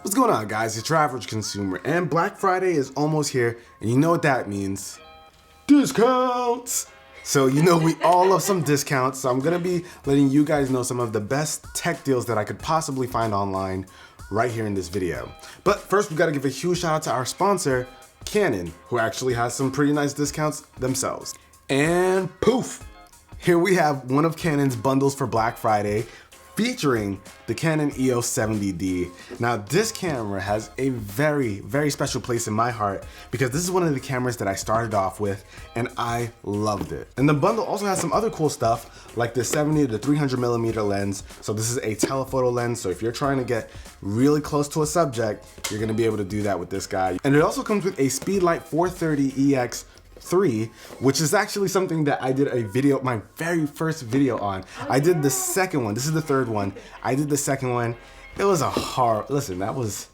What's going on, guys? It's UrAvgConsumer, and Black Friday is almost here, and you know what that means. Discounts! So you know we all love some discounts, so I'm gonna be letting you guys know some of the best tech deals that I could possibly find online right here in this video. But first, we gotta give a huge shout out to our sponsor, Canon, who actually has some pretty nice discounts themselves. And poof! Here we have one of Canon's bundles for Black Friday, featuring the Canon EOS 70D. Now this camera has a very, very special place in my heart because this is one of the cameras that I started off with and I loved it. And the bundle also has some other cool stuff like the 70 to 300mm lens. So this is a telephoto lens. So if you're trying to get really close to a subject, you're gonna be able to do that with this guy. And it also comes with a Speedlight 430EX 3, which is actually something that I did a video, my very first video on. I did the second one. This is the third one. I did the second one. It was a hard, listen, that was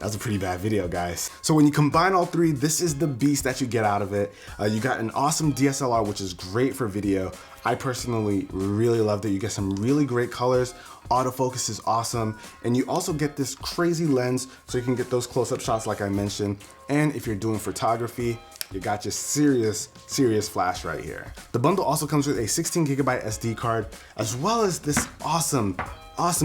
a pretty bad video, guys. So when you combine all three, this is the beast that you get out of it. You got an awesome DSLR, which is great for video. I personally really loved it. You get some really great colors. Autofocus is awesome. And you also get this crazy lens so you can get those close-up shots like I mentioned. And if you're doing photography, you got your serious flash right here. The bundle also comes with a 16GB SD card, as well as this awesome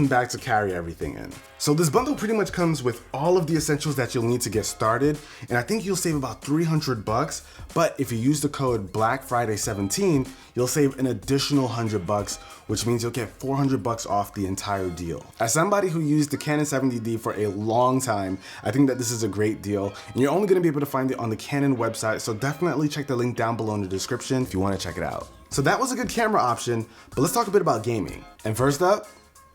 bag to carry everything in. So this bundle pretty much comes with all of the essentials that you'll need to get started, and I think you'll save about $300, but if you use the code BlackFriday17, you'll save an additional $100, which means you'll get $400 off the entire deal. As somebody who used the Canon 70D for a long time, I think that this is a great deal, and you're only gonna be able to find it on the Canon website, so definitely check the link down below in the description if you wanna check it out. So that was a good camera option, but let's talk a bit about gaming. And first up,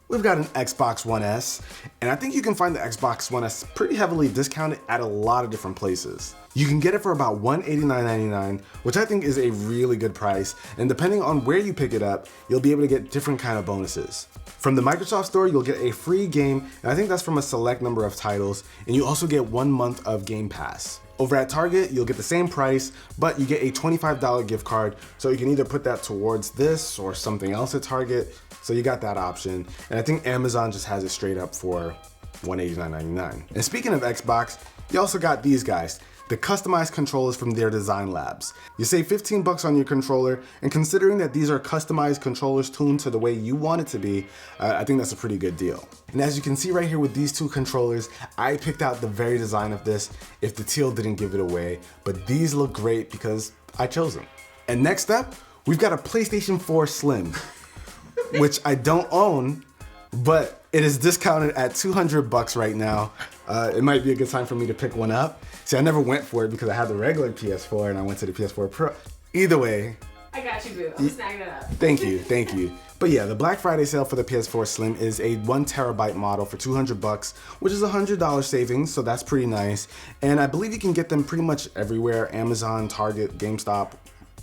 we've got an Xbox One S, and I think you can find the Xbox One S pretty heavily discounted at a lot of different places. You can get it for about $189.99, which I think is a really good price, and depending on where you pick it up, you'll be able to get different kind of bonuses. From the Microsoft Store, you'll get a free game, and I think that's from a select number of titles, and you also get 1 month of Game Pass. Over at Target, you'll get the same price, but you get a $25 gift card, so you can either put that towards this or something else at Target, so you got that option. And I think Amazon just has it straight up for $189.99. And speaking of Xbox, you also got these guys, the customized controllers from their design labs. You save $15 on your controller, and considering that these are customized controllers tuned to the way you want it to be, I think that's a pretty good deal. And as you can see right here with these two controllers, I picked out the very design of this if the teal didn't give it away, but these look great because I chose them. And next up, we've got a PlayStation 4 Slim, which I don't own, but it is discounted at $200 right now. It might be a good time for me to pick one up. See, I never went for it because I had the regular PS4 and I went to the PS4 Pro. Either way. I got you, boo. I'm snagging it up. Thank you. But yeah, the Black Friday sale for the PS4 Slim is a 1TB model for $200, which is $100 savings, so that's pretty nice. And I believe you can get them pretty much everywhere, Amazon, Target, GameStop,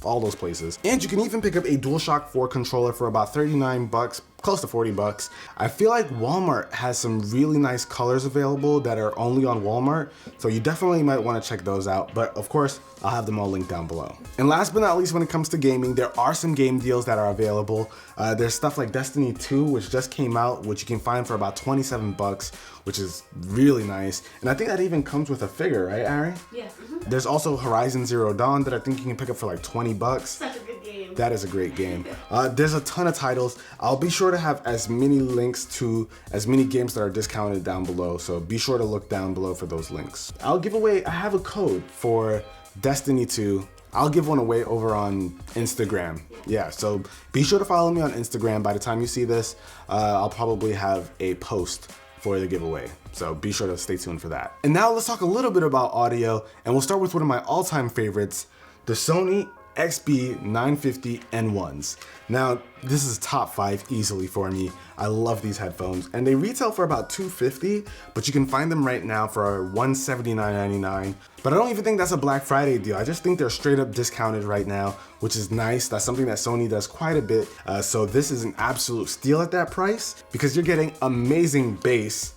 all those places. And you can even pick up a DualShock 4 controller for about $39, close to $40. I feel like Walmart has some really nice colors available that are only on Walmart, so you definitely might want to check those out, but of course, I'll have them all linked down below. And last but not least, when it comes to gaming, there are some game deals that are available. There's stuff like Destiny 2, which just came out, which you can find for about $27, which is really nice. And I think that even comes with a figure, right, Ari? Yeah. There's also Horizon Zero Dawn that I think you can pick up for like $20. Such a good game. That is a great game. There's a ton of titles. I'll be sure to have as many links to as many games that are discounted down below, so be sure to look down below for those links. I have a code for Destiny 2. I'll give one away over on Instagram. Yeah, so be sure to follow me on Instagram. By the time you see this, I'll probably have a post for the giveaway. So be sure to stay tuned for that. And now let's talk a little bit about audio, and we'll start with one of my all-time favorites, the Sony XB950 N1s. Now, this is top 5 easily for me. I love these headphones, and they retail for about $250, but you can find them right now for $179.99. But I don't even think that's a Black Friday deal. I just think they're straight up discounted right now, which is nice. That's something that Sony does quite a bit. So this is an absolute steal at that price because you're getting amazing bass.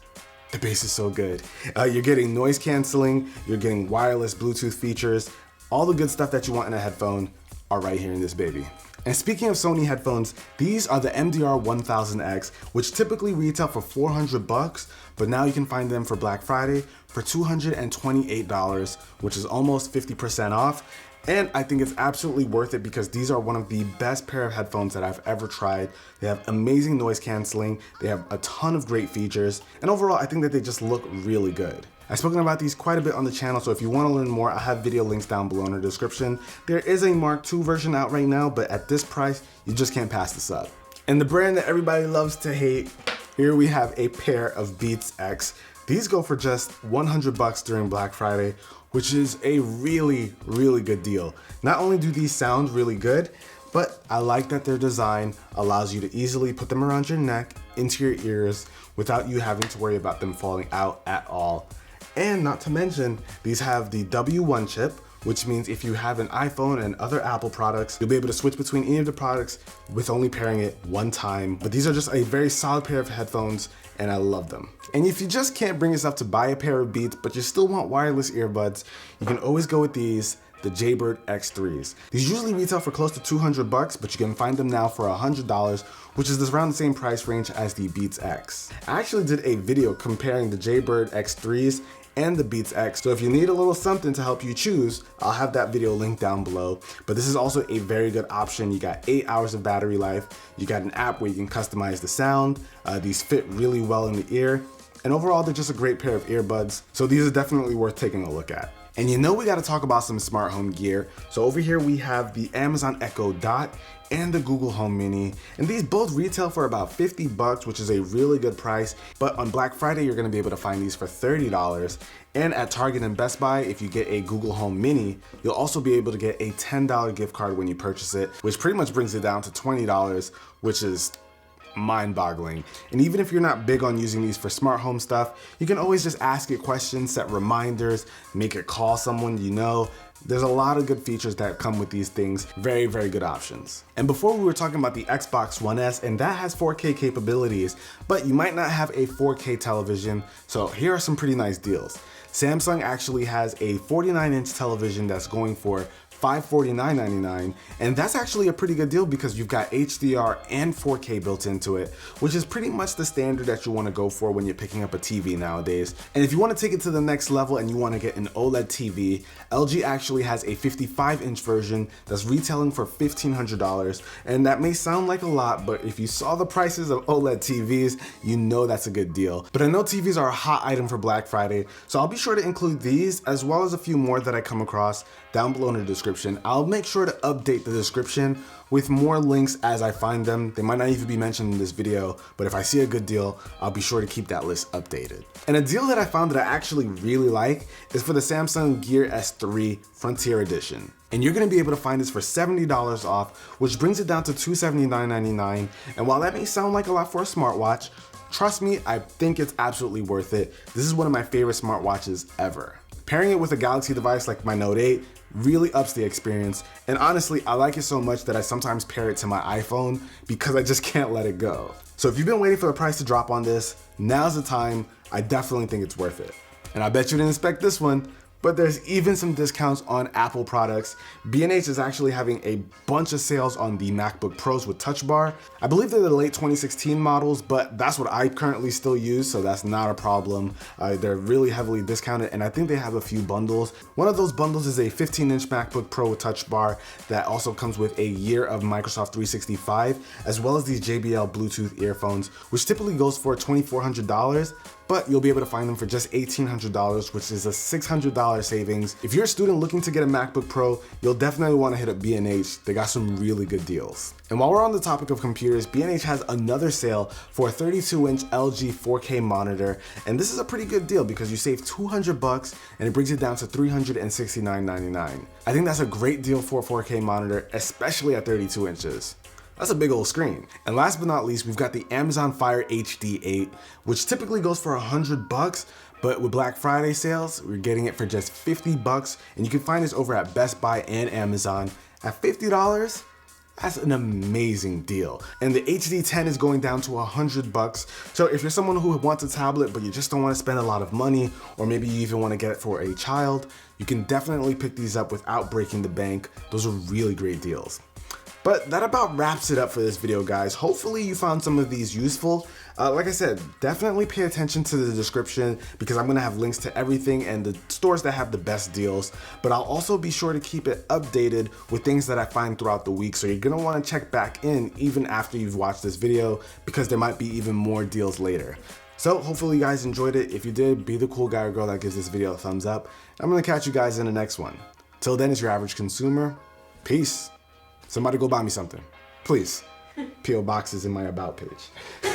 The bass is so good. You're getting noise canceling, you're getting wireless Bluetooth features. All the good stuff that you want in a headphone are right here in this baby. And speaking of Sony headphones, these are the MDR 1000X, which typically retail for $400, but now you can find them for Black Friday for $228, which is almost 50% off. And I think it's absolutely worth it because these are one of the best pair of headphones that I've ever tried. They have amazing noise canceling, they have a ton of great features, and overall I think that they just look really good. I've spoken about these quite a bit on the channel, so if you want to learn more, I have video links down below in the description. There is a Mark II version out right now, but at this price, you just can't pass this up. And the brand that everybody loves to hate, here we have a pair of Beats X. These go for just $100 during Black Friday, which is a really, really good deal. Not only do these sound really good, but I like that their design allows you to easily put them around your neck, into your ears, without you having to worry about them falling out at all. And not to mention, these have the W1 chip, which means if you have an iPhone and other Apple products, you'll be able to switch between any of the products with only pairing it one time. But these are just a very solid pair of headphones, and I love them. And if you just can't bring yourself to buy a pair of Beats, but you still want wireless earbuds, you can always go with these, the Jaybird X3s. These usually retail for close to $200, but you can find them now for $100, which is around the same price range as the Beats X. I actually did a video comparing the Jaybird X3s and the Beats X, so if you need a little something to help you choose, I'll have that video linked down below. But this is also a very good option. You got 8 hours of battery life, you got an app where you can customize the sound, these fit really well in the ear, and overall they're just a great pair of earbuds, so these are definitely worth taking a look at. And you know we gotta talk about some smart home gear. So over here we have the Amazon Echo Dot and the Google Home Mini. And these both retail for about $50, which is a really good price. But on Black Friday, you're gonna be able to find these for $30. And at Target and Best Buy, if you get a Google Home Mini, you'll also be able to get a $10 gift card when you purchase it, which pretty much brings it down to $20, which is mind-boggling. And even if you're not big on using these for smart home stuff, you can always just ask it questions, set reminders, make it call someone you know. There's a lot of good features that come with these things. Very, very good options. And before we were talking about the Xbox One S, and that has 4K capabilities, but you might not have a 4K television, so here are some pretty nice deals. Samsung actually has a 49-inch television that's going for $549.99, and that's actually a pretty good deal because you've got HDR and 4K built into it, which is pretty much the standard that you want to go for when you're picking up a TV nowadays. And if you want to take it to the next level and you want to get an OLED TV, LG actually has a 55-inch version that's retailing for $1,500, and that may sound like a lot, but if you saw the prices of OLED TVs, you know that's a good deal. But I know TVs are a hot item for Black Friday, so I'll be sure to include these as well as a few more that I come across down below in the description. I'll make sure to update the description with more links as I find them. They might not even be mentioned in this video, but if I see a good deal, I'll be sure to keep that list updated. And a deal that I found that I actually really like is for the Samsung Gear S3 Frontier Edition. And you're gonna be able to find this for $70 off, which brings it down to $279.99. And while that may sound like a lot for a smartwatch, trust me, I think it's absolutely worth it. This is one of my favorite smartwatches ever. Pairing it with a Galaxy device like my Note 8 really ups the experience, and honestly, I like it so much that I sometimes pair it to my iPhone because I just can't let it go. So if you've been waiting for the price to drop on this, now's the time. I definitely think it's worth it. And I bet you didn't expect this one, but there's even some discounts on Apple products. B&H is actually having a bunch of sales on the MacBook Pros with Touch Bar. I believe they're the late 2016 models, but that's what I currently still use, so that's not a problem. They're really heavily discounted, and I think they have a few bundles. One of those bundles is a 15-inch MacBook Pro with Touch Bar that also comes with a year of Microsoft 365, as well as these JBL Bluetooth earphones, which typically goes for $2,400, but you'll be able to find them for just $1,800, which is a $600 savings. If you're a student looking to get a MacBook Pro, you'll definitely want to hit up B&H. They got some really good deals. And while we're on the topic of computers, B&H has another sale for a 32-inch LG 4K monitor, and this is a pretty good deal because you save $200 and it brings it down to $369.99. I think that's a great deal for a 4K monitor, especially at 32 inches. That's a big old screen. And last but not least, we've got the Amazon Fire HD 8, which typically goes for $100, but with Black Friday sales, we're getting it for just $50, and you can find this over at Best Buy and Amazon. At $50, that's an amazing deal. And the HD 10 is going down to $100. So if you're someone who wants a tablet, but you just don't want to spend a lot of money, or maybe you even want to get it for a child, you can definitely pick these up without breaking the bank. Those are really great deals. But that about wraps it up for this video, guys. Hopefully you found some of these useful. Like I said, definitely pay attention to the description because I'm gonna have links to everything and the stores that have the best deals. But I'll also be sure to keep it updated with things that I find throughout the week. So you're gonna wanna check back in even after you've watched this video because there might be even more deals later. So hopefully you guys enjoyed it. If you did, be the cool guy or girl that gives this video a thumbs up. I'm gonna catch you guys in the next one. Till then, it's your average consumer. Peace. Somebody go buy me something. Please. P.O. Box is in my about page.